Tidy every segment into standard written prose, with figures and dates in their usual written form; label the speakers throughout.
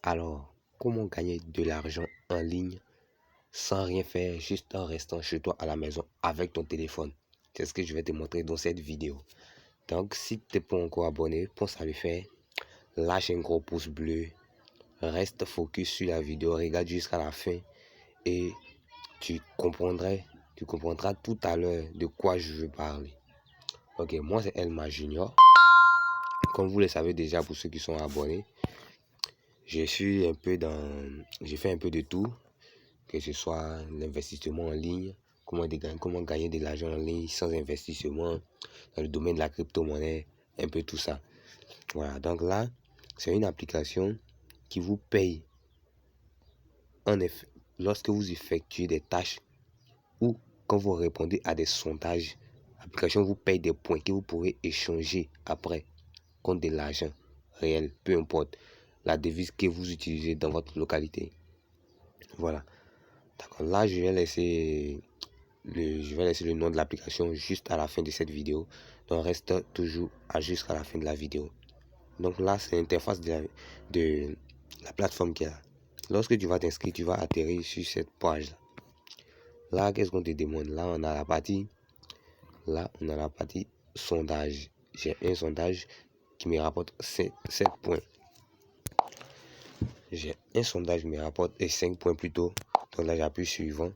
Speaker 1: Alors, comment gagner de l'argent en ligne sans rien faire, juste en restant chez toi à la maison avec ton téléphone? C'est ce que je vais te montrer dans cette vidéo. Donc, si tu n'es pas encore abonné, pense à le faire. Lâche un gros pouce bleu. Reste focus sur la vidéo, regarde jusqu'à la fin et tu comprendras tout à l'heure de quoi je veux parler. Ok, moi c'est Elma Junior. Comme vous le savez déjà pour ceux qui sont abonnés, j'ai fait un peu de tout, que ce soit l'investissement en ligne, comment gagner de l'argent en ligne sans investissement, dans le domaine de la crypto-monnaie, un peu tout ça. Voilà, donc là, c'est une application qui vous paye en effet lorsque vous effectuez des tâches ou quand vous répondez à des sondages. L'application vous paye des points que vous pourrez échanger après contre de l'argent réel, peu importe la devise que vous utilisez dans votre localité. Voilà. D'accord. Là, je vais laisser le nom de l'application juste à la fin de cette vidéo. Donc, reste toujours jusqu'à la fin de la vidéo. Donc là, c'est l'interface de la plateforme qui est là. Lorsque tu vas t'inscrire, tu vas atterrir sur cette page-là. Là, qu'est-ce qu'on te demande? Là, on a la partie sondage. J'ai un sondage qui me rapporte 7 points. J'ai un sondage qui me rapporte 5 points plutôt. Donc là, j'appuie suivant.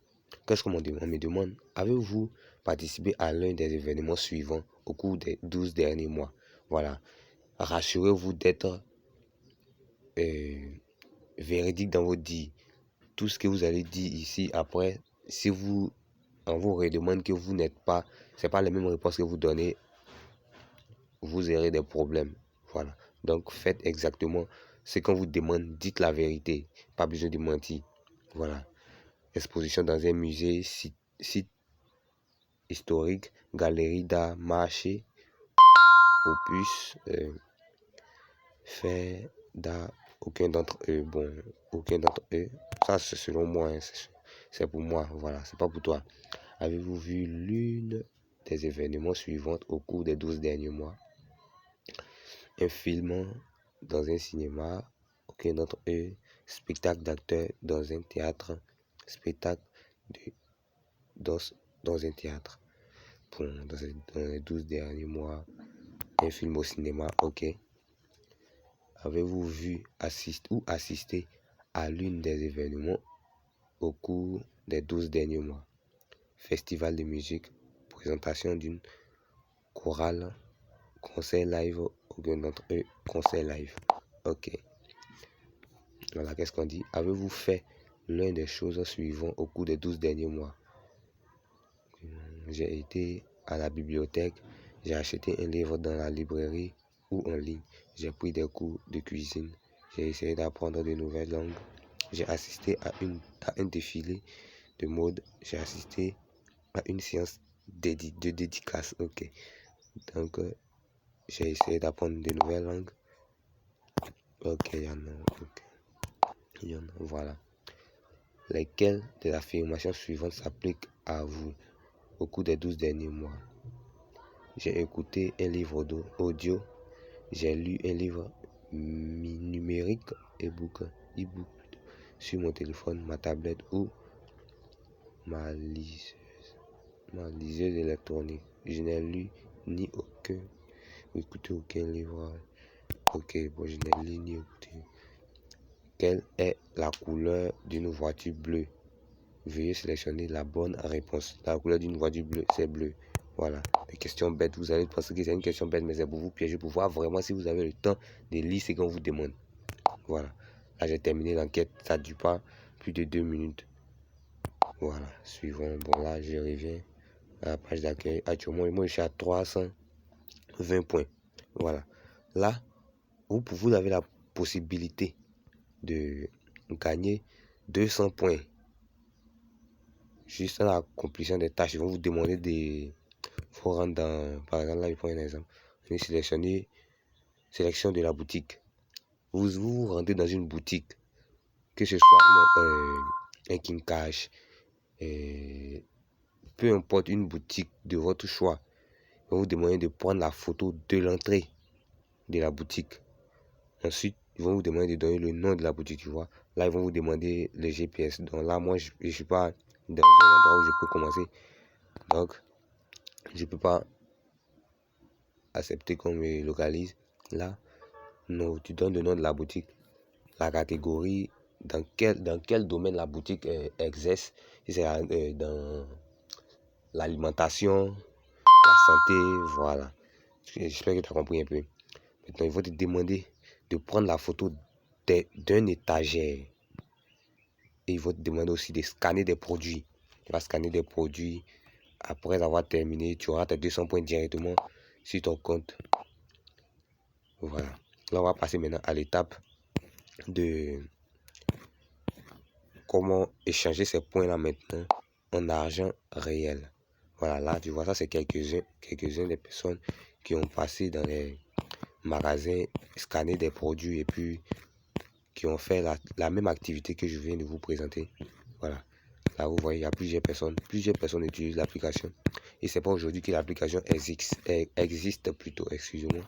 Speaker 1: Qu'est-ce qu'on me demande? On me demande, avez-vous participé à l'un des événements suivants au cours des 12 derniers mois? Voilà. Rassurez-vous d'être véridique dans vos dires. Tout ce que vous allez dire ici après, si on vous redemande que vous n'êtes pas, c'est pas les mêmes réponses que vous donnez, vous aurez des problèmes. Voilà. Donc faites exactement ce qu'on vous demande, dites la vérité, pas besoin de mentir. Voilà. Exposition dans un musée, site historique, galerie d'art, marché, opus, fait d'art, aucun d'entre eux, ça c'est selon moi, hein, c'est pour moi, voilà, c'est pas pour toi. Avez-vous vu l'une des événements suivants au cours des 12 derniers mois? Un film dans un cinéma, aucun d'entre eux. Spectacle d'acteurs dans un théâtre, spectacle de danse dans un théâtre. Bon, dans les 12 derniers mois, un film au cinéma, ok. Avez-vous vu, assisté à l'une des événements au cours des 12 derniers mois? Festival de musique, présentation d'une chorale, concert live, aucun d'entre eux, concert live. Ok. Voilà, qu'est-ce qu'on dit? Avez-vous fait l'un des choses suivantes au cours des 12 derniers mois? J'ai été à la bibliothèque, j'ai acheté un livre dans la librairie ou en ligne, j'ai pris des cours de cuisine, j'ai essayé d'apprendre de nouvelles langues, j'ai assisté à un défilé de mode, j'ai assisté à une séance de dédicace. Ok. Donc, j'ai essayé d'apprendre de nouvelles langues. Ok, il y en a. Voilà. Lesquelles de l'affirmation suivante s'appliquent à vous au cours des 12 derniers mois? J'ai écouté un livre audio. J'ai lu un livre numérique, e-book sur mon téléphone, ma tablette ou ma liseuse électronique. Je n'ai lu ni écouté aucun livre. Ok, bon, je n'ai lu ni écouté. Quelle est la couleur d'une voiture bleue? Veuillez sélectionner la bonne réponse. La couleur d'une voiture bleue, c'est bleu. Voilà. Les questions bêtes, vous allez penser que c'est une question bête, mais c'est pour vous piéger, pour voir vraiment si vous avez le temps de lire ce qu'on vous demande. Voilà. Là, j'ai terminé l'enquête. Ça ne dure pas plus de 2 minutes. Voilà. Suivant. Bon, là, je reviens à la page d'accueil. Actuellement, moi, je suis à 320 points. Voilà. Là, vous avez la possibilité de gagner 200 points. Juste à l'accomplissement des tâches, ils vont vous demander faut rendre dans, par exemple, là, je prends un exemple. Vous sélectionnez sélection de la boutique. Vous rendez dans une boutique, que ce soit un King Cash, peu importe, une boutique de votre choix. Ils vont vous demander de prendre la photo de l'entrée de la boutique. Ensuite, ils vont vous demander de donner le nom de la boutique, tu vois. Là, ils vont vous demander le GPS. Donc là, moi, je ne suis pas dans un endroit où je peux commencer. Donc, je ne peux pas accepter qu'on me localise. Là, non, tu donnes le nom de la boutique, la catégorie, dans quel domaine la boutique exerce. Si c'est dans l'alimentation, la santé, voilà. J'espère que tu as compris un peu. Maintenant, il faut te demander de prendre la photo d'un étagère. Et il faut te demander aussi de scanner des produits. Tu vas scanner des produits. Après avoir terminé, tu auras tes 200 points directement sur ton compte. Voilà. Là, on va passer maintenant à l'étape de comment échanger ces points-là maintenant en argent réel. Voilà, là, tu vois, ça, c'est quelques-uns des personnes qui ont passé dans les magasins, scanné des produits et puis qui ont fait la même activité que je viens de vous présenter. Voilà. Là, vous voyez, il y a plusieurs personnes utilisent l'application. Et c'est pas aujourd'hui que l'application existe plutôt, excusez-moi.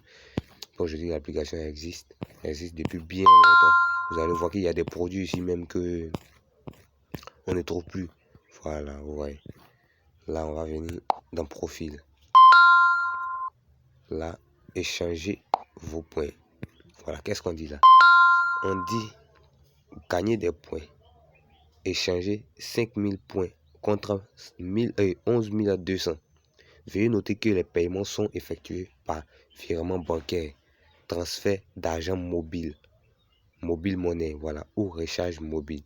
Speaker 1: Pas aujourd'hui que l'application existe depuis bien longtemps. Vous allez voir qu'il y a des produits ici même que on ne trouve plus. Voilà, vous voyez. Là, on va venir dans profil. Là, échanger vos points. Voilà, qu'est-ce qu'on dit là? On dit gagner des points. Échanger 5000 points contre 11 200. Veuillez noter que les paiements sont effectués par virement bancaire, transfert d'argent mobile monnaie, voilà, ou recharge mobile.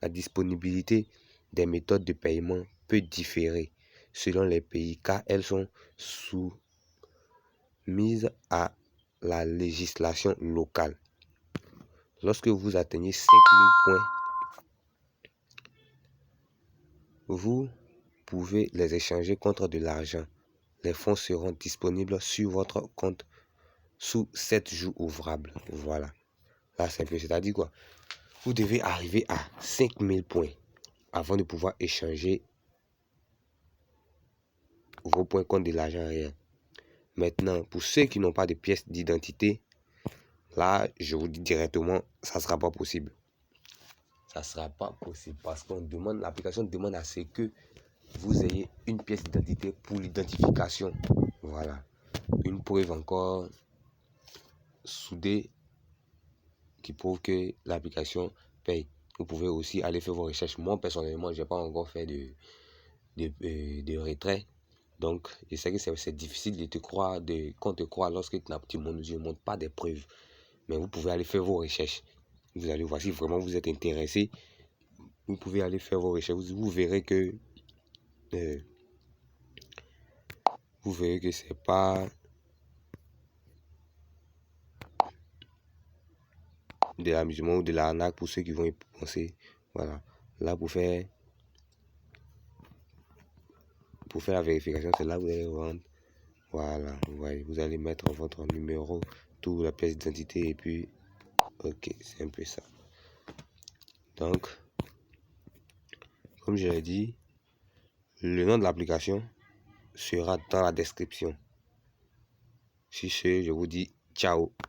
Speaker 1: La disponibilité des méthodes de paiement peut différer selon les pays car elles sont soumises à la législation locale. Lorsque vous atteignez 5000 points, vous pouvez les échanger contre de l'argent. Les fonds seront disponibles sur votre compte sous 7 jours ouvrables. Voilà. Là, c'est un peu, c'est-à-dire quoi? Vous devez arriver à 5000 points avant de pouvoir échanger vos points contre de l'argent réel. Maintenant, pour ceux qui n'ont pas de pièce d'identité, là, je vous dis directement, ça ne sera pas possible. Ça ne sera pas possible parce qu'on demande, l'application demande à ce que vous ayez une pièce d'identité pour l'identification. Voilà. Une preuve encore soudée qui prouve que l'application paye. Vous pouvez aussi aller faire vos recherches. Moi, personnellement, je n'ai pas encore fait de retrait. Donc, je sais que c'est difficile de te croire, qu'on te croit lorsque tu ne montres pas des preuves. Mais vous pouvez aller faire vos recherches. Vous allez voir si vraiment vous êtes intéressé. Vous pouvez aller faire vos recherches. Vous verrez que c'est pas de l'amusement ou de l'arnaque pour ceux qui vont y penser. Voilà. Là, pour faire la vérification, c'est là que vous allez rendre. Voilà, vous voyez, vous allez mettre votre numéro, toute la pièce d'identité et puis, ok, c'est un peu ça. Donc, comme je l'ai dit, le nom de l'application sera dans la description. Sur ce, je vous dis ciao.